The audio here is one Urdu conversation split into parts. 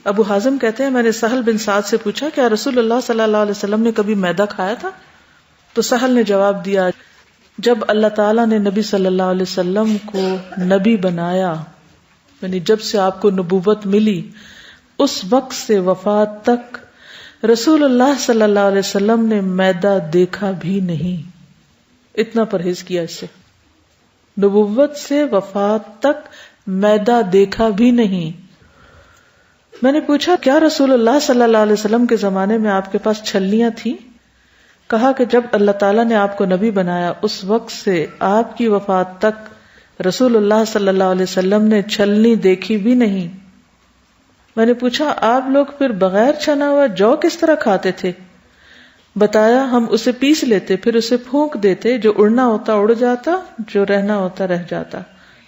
ابو حازم کہتے ہیں میں نے سہل بن سعد سے پوچھا کیا رسول اللہ صلی اللہ علیہ وسلم نے کبھی میدا کھایا تھا؟ تو سہل نے جواب دیا جب اللہ تعالیٰ نے نبی صلی اللہ علیہ وسلم کو نبی بنایا، یعنی جب سے آپ کو نبوت ملی، اس وقت سے وفات تک رسول اللہ صلی اللہ علیہ وسلم نے میدا دیکھا بھی نہیں. اتنا پرہیز کیا اس سے. نبوت سے وفات تک میدا دیکھا بھی نہیں. میں نے پوچھا کیا رسول اللہ صلی اللہ علیہ وسلم کے زمانے میں آپ کے پاس چھلنیاں تھیں؟ کہا کہ جب اللہ تعالیٰ نے آپ کو نبی بنایا اس وقت سے آپ کی وفات تک رسول اللہ صلی اللہ علیہ وسلم نے چھلنی دیکھی بھی نہیں. میں نے پوچھا آپ لوگ پھر بغیر چھنا ہوا جو کس طرح کھاتے تھے؟ بتایا ہم اسے پیس لیتے، پھر اسے پھونک دیتے، جو اڑنا ہوتا اڑ جاتا، جو رہنا ہوتا رہ جاتا،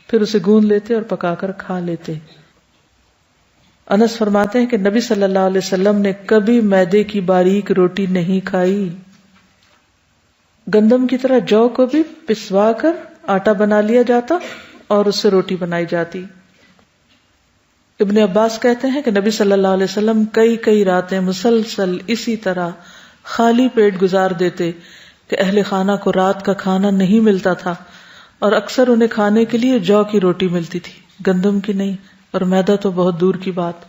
پھر اسے گوندھ لیتے اور پکا کر کھا لیتے. انس فرماتے ہیں کہ نبی صلی اللہ علیہ وسلم نے کبھی میدے کی باریک روٹی نہیں کھائی. گندم کی طرح جو کو بھی پسوا کر آٹا بنا لیا جاتا اور اس سے روٹی بنائی جاتی. ابن عباس کہتے ہیں کہ نبی صلی اللہ علیہ وسلم کئی راتیں مسلسل اسی طرح خالی پیٹ گزار دیتے کہ اہل خانہ کو رات کا کھانا نہیں ملتا تھا، اور اکثر انہیں کھانے کے لیے جو کی روٹی ملتی تھی، گندم کی نہیں، اور میدا تو بہت دور کی بات.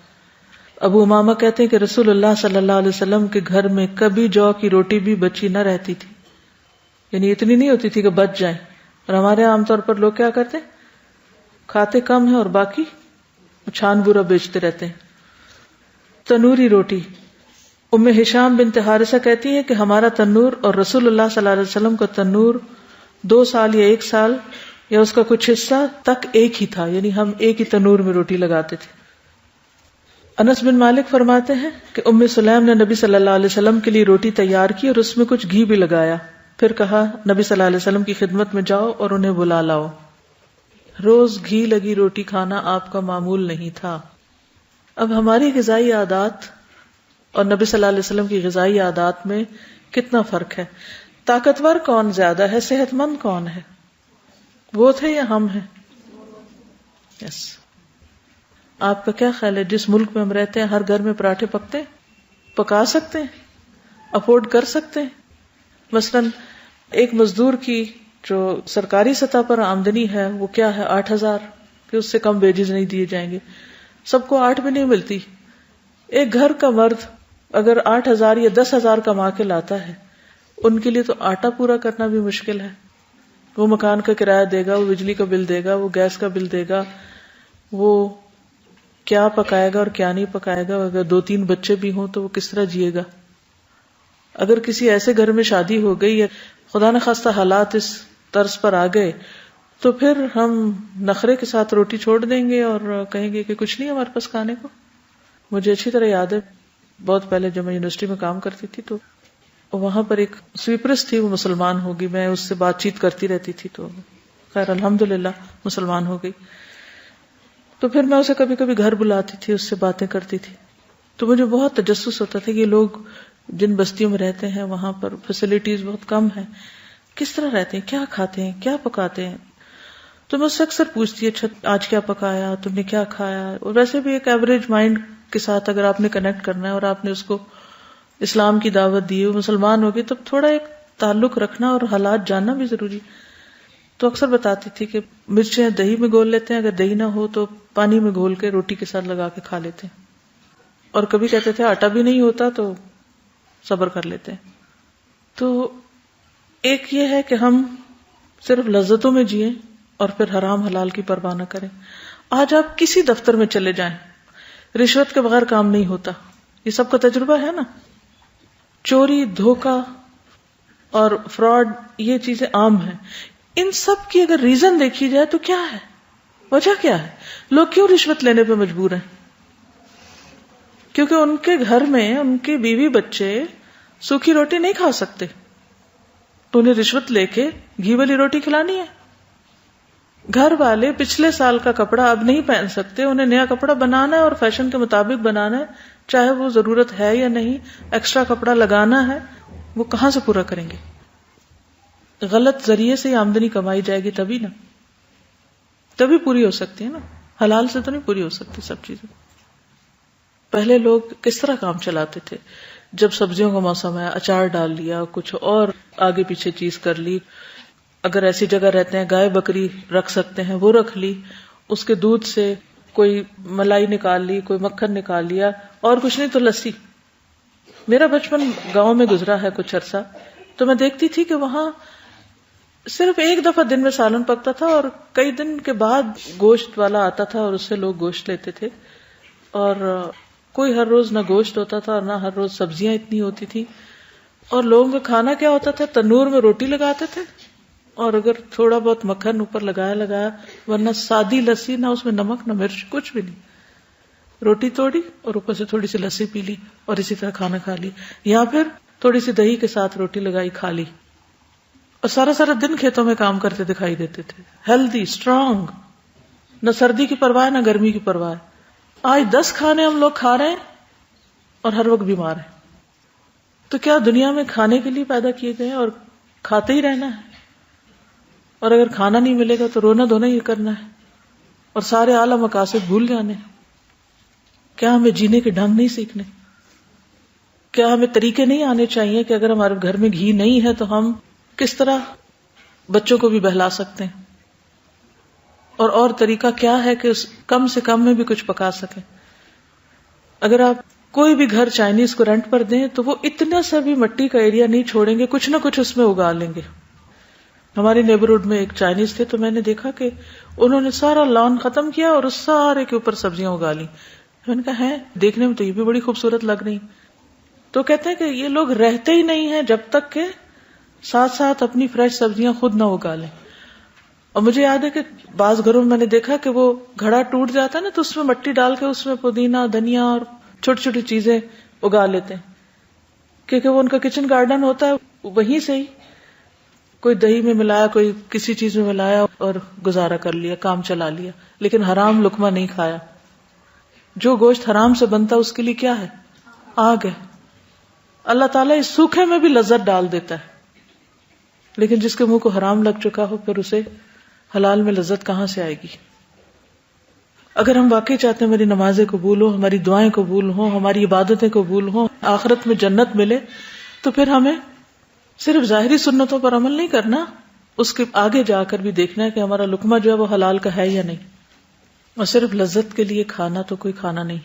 ابو امامہ کہتے ہیں کہ رسول اللہ صلی اللہ علیہ وسلم کے گھر میں کبھی جو کی روٹی بھی بچی نہ رہتی تھی، یعنی اتنی نہیں ہوتی تھی کہ بچ جائیں. اور ہمارے عام طور پر لوگ کیا کرتے ہیں، کھاتے کم ہیں اور باقی چھان بورا بیچتے رہتے ہیں. تنوری روٹی. ام ہشام بنت حارثہ کہتی ہے کہ ہمارا تنور اور رسول اللہ صلی اللہ علیہ وسلم کا تنور 2 سال یا 1 سال یا اس کا کچھ حصہ تک ایک ہی تھا، یعنی ہم ایک ہی تنور میں روٹی لگاتے تھے. انس بن مالک فرماتے ہیں کہ ام سلیم نے نبی صلی اللہ علیہ وسلم کے لیے روٹی تیار کی اور اس میں کچھ گھی بھی لگایا، پھر کہا نبی صلی اللہ علیہ وسلم کی خدمت میں جاؤ اور انہیں بلا لاؤ. روز گھی لگی روٹی کھانا آپ کا معمول نہیں تھا. اب ہماری غذائی عادات اور نبی صلی اللہ علیہ وسلم کی غذائی عادات میں کتنا فرق ہے. طاقتور کون زیادہ ہے، صحت مند کون ہے؟ وہ تھے یا ہم ہیں؟ یس. آپ کا کیا خیال ہے، جس ملک میں ہم رہتے ہیں ہر گھر میں پراٹھے پکتے ہیں، پکا سکتے ہیں، افورڈ کر سکتے ہیں؟ مثلا ایک مزدور کی جو سرکاری سطح پر آمدنی ہے وہ کیا ہے، 8,000، کہ اس سے کم ویجز نہیں دیے جائیں گے. سب کو 8 بھی نہیں ملتی. ایک گھر کا مرد اگر 8,000 یا 10,000 کما کے لاتا ہے، ان کے لیے تو آٹا پورا کرنا بھی مشکل ہے. وہ مکان کا کرایہ دے گا، وہ بجلی کا بل دے گا، وہ گیس کا بل دے گا، وہ کیا پکائے گا اور کیا نہیں پکائے گا. اگر 2-3 بچے بھی ہوں تو وہ کس طرح جیے گا. اگر کسی ایسے گھر میں شادی ہو گئی یا خدا نخواستہ حالات اس طرز پر آ گئے تو پھر ہم نخرے کے ساتھ روٹی چھوڑ دیں گے اور کہیں گے کہ کچھ نہیں ہمارے پاس کھانے کو. مجھے اچھی طرح یاد ہے بہت پہلے جب میں یونیورسٹی میں کام کرتی تھی تو وہاں پر ایک سویپرس تھی، وہ مسلمان ہو گئی. میں اس سے بات چیت کرتی رہتی تھی تو خیر الحمدللہ مسلمان ہو گئی. تو پھر میں اسے کبھی کبھی گھر بلاتی تھی، اس سے باتیں کرتی تھی. تو مجھے بہت تجسس ہوتا تھا کہ یہ لوگ جن بستیوں میں رہتے ہیں وہاں پر فیسلٹیز بہت کم ہیں، کس طرح رہتے ہیں، کیا کھاتے ہیں، کیا پکاتے ہیں. تو میں اس سے اکثر پوچھتی اچھا آج کیا پکایا، تم نے کیا کھایا. اور ویسے بھی ایک ایوریج مائنڈ کے ساتھ اگر آپ نے کنیکٹ کرنا ہے اور آپ نے اس کو اسلام کی دعوت دی ہے، مسلمان ہوگی، تب تھوڑا ایک تعلق رکھنا اور حالات جاننا بھی ضروری. تو اکثر بتاتی تھی کہ مرچیں دہی میں گھول لیتے ہیں، اگر دہی نہ ہو تو پانی میں گھول کے روٹی کے ساتھ لگا کے کھا لیتے ہیں. اور کبھی کہتے تھے آٹا بھی نہیں ہوتا تو صبر کر لیتے ہیں. تو ایک یہ ہے کہ ہم صرف لذتوں میں جئیں اور پھر حرام حلال کی پرواہ نہ کریں. آج آپ کسی دفتر میں چلے جائیں، رشوت کے بغیر کام نہیں ہوتا. یہ سب کا تجربہ ہے نا. چوری، دھوکہ اور فراڈ، یہ چیزیں عام ہیں. ان سب کی اگر ریزن دیکھی جائے تو کیا ہے، وجہ کیا ہے؟ لوگ کیوں رشوت لینے پہ مجبور ہیں؟ کیونکہ ان کے گھر میں ان کے بیوی بچے سوکھی روٹی نہیں کھا سکتے تو انہیں رشوت لے کے گھی والی روٹی کھلانی ہے. گھر والے پچھلے سال کا کپڑا اب نہیں پہن سکتے، انہیں نیا کپڑا بنانا ہے اور فیشن کے مطابق بنانا ہے، چاہے وہ ضرورت ہے یا نہیں. ایکسٹرا کپڑا لگانا ہے، وہ کہاں سے پورا کریں گے؟ غلط ذریعے سے آمدنی کمائی جائے گی تبھی نا، تبھی پوری ہو سکتی ہے نا. حلال سے تو نہیں پوری ہو سکتی سب چیزیں. پہلے لوگ کس طرح کام چلاتے تھے؟ جب سبزیوں کا موسم ہے اچار ڈال لیا، کچھ اور آگے پیچھے چیز کر لی، اگر ایسی جگہ رہتے ہیں گائے بکری رکھ سکتے ہیں وہ رکھ لی، اس کے دودھ سے کوئی ملائی نکال لی، کوئی مکھن نکال لیا، اور کچھ نہیں تو لسی. میرا بچپن گاؤں میں گزرا ہے کچھ عرصہ، تو میں دیکھتی تھی کہ وہاں صرف ایک دفعہ دن میں سالن پکتا تھا، اور کئی دن کے بعد گوشت والا آتا تھا اور اس سے لوگ گوشت لیتے تھے، اور کوئی ہر روز نہ گوشت ہوتا تھا اور نہ ہر روز سبزیاں اتنی ہوتی تھی. اور لوگوں کا کھانا کیا ہوتا تھا؟ تنور میں روٹی لگاتے تھے اور اگر تھوڑا بہت مکھن اوپر لگایا، ورنہ سادی لسی، نہ اس میں نمک نہ مرچ، کچھ بھی نہیں. روٹی توڑی اور اوپر سے تھوڑی سی لسی پی لی اور اسی طرح کھانا کھا لی، یا پھر تھوڑی سی دہی کے ساتھ روٹی لگائی کھا لی، اور سارا سارا دن کھیتوں میں کام کرتے دکھائی دیتے تھے. ہیلدی، اسٹرانگ، نہ سردی کی پرواہ نہ گرمی کی پرواہ. آج 10 کھانے ہم لوگ کھا رہے ہیں اور ہر وقت بیمار ہیں. تو کیا دنیا میں کھانے کے لیے پیدا کیے گئے اور کھاتے ہی رہنا ہے؟ اور اگر کھانا نہیں ملے گا تو رونا دھونا ہی کرنا ہے اور سارے اعلیٰ مقاصد بھول جانے. کیا ہمیں جینے کے ڈھنگ نہیں سیکھنے؟ کیا ہمیں طریقے نہیں آنے چاہیے کہ اگر ہمارے گھر میں گھی نہیں ہے تو ہم کس طرح بچوں کو بھی بہلا سکتے ہیں، اور طریقہ کیا ہے کہ کم سے کم میں بھی کچھ پکا سکیں. اگر آپ کوئی بھی گھر چائنیز کو رینٹ پر دیں تو وہ اتنا سا بھی مٹی کا ایریا نہیں چھوڑیں گے، کچھ نہ کچھ اس میں اگا لیں گے. ہمارے نیبرہڈ میں ایک چائنیز تھے تو میں نے دیکھا کہ انہوں نے سارا لان ختم کیا اور اس سارے کے اوپر سبزیاں اگا لی. میں نے کہا ہے دیکھنے میں تو یہ بھی بڑی خوبصورت لگ رہی. تو کہتے ہیں کہ یہ لوگ رہتے ہی نہیں ہیں جب تک کہ ساتھ ساتھ اپنی فریش سبزیاں خود نہ اگا لیں. اور مجھے یاد ہے کہ بعض گھروں میں میں نے دیکھا کہ وہ گھڑا ٹوٹ جاتا ہے نا تو اس میں مٹی ڈال کے اس میں پودینہ، دھنیا اور چھوٹی چھوٹی چیزیں اگا لیتے ہیں، کیونکہ وہ ان کا کچن گارڈن ہوتا ہے. وہیں سے ہی کوئی دہی میں ملایا، کوئی کسی چیز میں ملایا اور گزارا کر لیا، کام چلا لیا، لیکن حرام لقمہ نہیں کھایا. جو گوشت حرام سے بنتا اس کے لیے کیا ہے؟ آگ ہے. اللہ تعالیٰ اس سوکھے میں بھی لذت ڈال دیتا ہے، لیکن جس کے منہ کو حرام لگ چکا ہو پھر اسے حلال میں لذت کہاں سے آئے گی؟ اگر ہم واقعی چاہتے ہیں ہماری نمازیں قبول ہوں، ہماری دعائیں قبول ہوں، ہماری عبادتیں قبول ہوں، آخرت میں جنت ملے، تو پھر ہمیں صرف ظاہری سنتوں پر عمل نہیں کرنا، اس کے آگے جا کر بھی دیکھنا ہے کہ ہمارا لقمہ جو ہے وہ حلال کا ہے یا نہیں. اور صرف لذت کے لیے کھانا تو کوئی کھانا نہیں.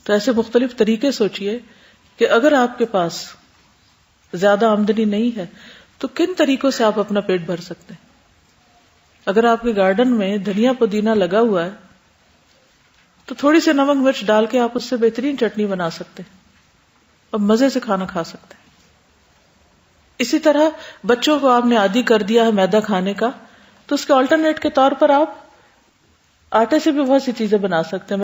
تو ایسے مختلف طریقے سوچئے کہ اگر آپ کے پاس زیادہ آمدنی نہیں ہے تو کن طریقوں سے آپ اپنا پیٹ بھر سکتے ہیں. اگر آپ کے گارڈن میں دھنیا پودینہ لگا ہوا ہے تو تھوڑی سی نمک مرچ ڈال کے آپ اس سے بہترین چٹنی بنا سکتے ہیں اور مزے سے کھانا کھا سکتے ہیں. اسی طرح بچوں کو آپ نے عادی کر دیا ہے میدا کھانے کا، تو اس کے آلٹرنیٹ کے طور پر آپ آٹے سے بھی بہت سی چیزیں بنا سکتے ہیں.